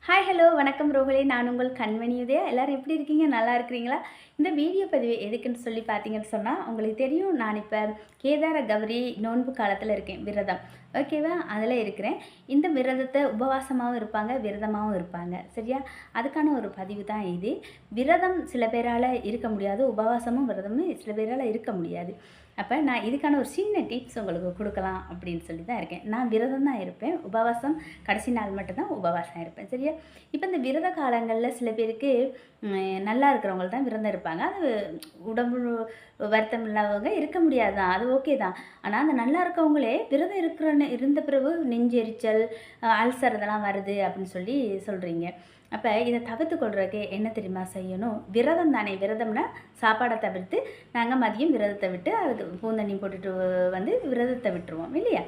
Hi hello வணக்கம் ரோஹிணி, நான் உங்கள் கண்மணி உதயா. எல்லோரும் எப்படி இருக்கீங்க? நல்லா இருக்கிறீங்களா? இந்த வீடியோ பதிவு எதுக்குன்னு சொல்லி பார்த்தீங்கன்னு சொன்னால், உங்களுக்கு தெரியும், நான் இப்போ கேதார கௌரி நோன்பு காலத்தில் இருக்கேன், விரதம். ஓகேவா? அதில் இருக்கிறேன். இந்த விரதத்தை உபவாசமாகவும் இருப்பாங்க, விரதமாகவும் இருப்பாங்க. சரியா? அதுக்கான ஒரு பதிவு தான் இது. விரதம் சில பேரால் இருக்க முடியாது, உபவாசமும் விரதமும் சில பேரால் இருக்க முடியாது. அப்போ நான் இதுக்கான ஒரு சின்ன டிப்ஸ் உங்களுக்கு கொடுக்கலாம் அப்படின்னு சொல்லி தான் இருக்கேன். நான் விரதம் தான் இருப்பேன், உபவாசம் கடைசி நாள் மட்டும்தான் உபவாசம் இருப்பேன். சரியா? இப்போ இந்த விரத காலங்களில் சில பேருக்கு நல்லா இருக்கிறவங்க தான் விரதம் இருப்பாங்க. அது உடம்பு வருத்தம் இல்லாதவங்க இருக்க முடியாது தான், அது ஓகே தான். ஆனால் அந்த நல்லா இருக்கவங்களே விரதம் இருந்த பிறகு நெஞ்செரிச்சல், அல்சர் இதெல்லாம் வருது அப்படின்னு சொல்லி சொல்கிறீங்க. அப்போ இதை தவிர்த்து கொள்றதுக்கு என்ன தெரியுமா செய்யணும்? விரதம் தானே, விரதம்னா சாப்பாடை தவிர்த்து நாங்கள் மதியம் விரதத்தை விட்டு அதுக்கு பூந்தண்ணி போட்டுட்டு வந்து விரதத்தை விட்டுருவோம் இல்லையா?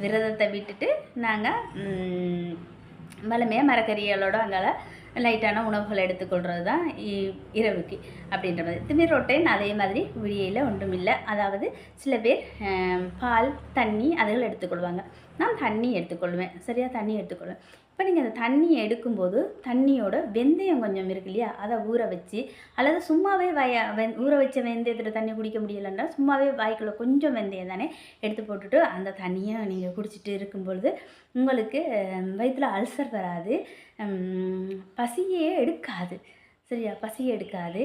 விரதத்தை விட்டுட்டு நாங்கள் வளமையாக மரக்கறிகளோட அங்கால லைட்டான உணவுகள் எடுத்துக்கொள்கிறது தான் இரவுக்கு அப்படின்ற மாதிரி. இதுமாரி ரொட்டைன் அதே மாதிரி விடியையில் ஒன்றும் இல்லை. அதாவது சில பேர் பால் தண்ணி அதுகள் எடுத்துக்கொள்வாங்க. நான் தண்ணி எடுத்துக்கொள்வேன். சரியாக தண்ணி எடுத்துக்கொள்வேன். இப்போ நீங்கள் அந்த தண்ணி எடுக்கும்போது தண்ணியோட வெந்தயம் கொஞ்சம் இருக்கு இல்லையா, அதை ஊற வச்சு, அல்லது சும்மாவே ஊற வச்ச வெந்தயத்தில் தண்ணி குடிக்க முடியலைன்னா சும்மாவே வாய்க்குள்ளே கொஞ்சம் வெந்தயம் தானே எடுத்து போட்டுட்டு அந்த தண்ணியை நீங்கள் குடிச்சிட்டு இருக்கும்பொழுது உங்களுக்கு வயிற்றில் அல்சர் வராது, பசியே எடுக்காது. சரியா? பசியே எடுக்காது.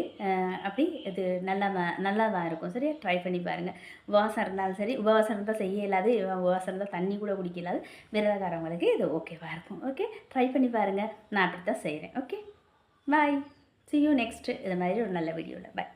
அப்படி இது நல்லா தான் இருக்கும். சரியா? ட்ரை பண்ணி பாருங்கள். உபவாசம் இருந்தாலும் சரி, உபவாசம் இருந்தால் செய்ய இயலாது, உபவாசம் இருந்தால் தண்ணி கூட குடிக்க இயலாது, விரதக்காரவங்களுக்கு இது ஓகேவாக இருக்கும். ஓகே, ட்ரை பண்ணி பாருங்கள். நான் அப்படி தான் செய்கிறேன். Okay, bye. See you next இது மாதிரி ஒரு நல்ல வீடியோவில். பாய்.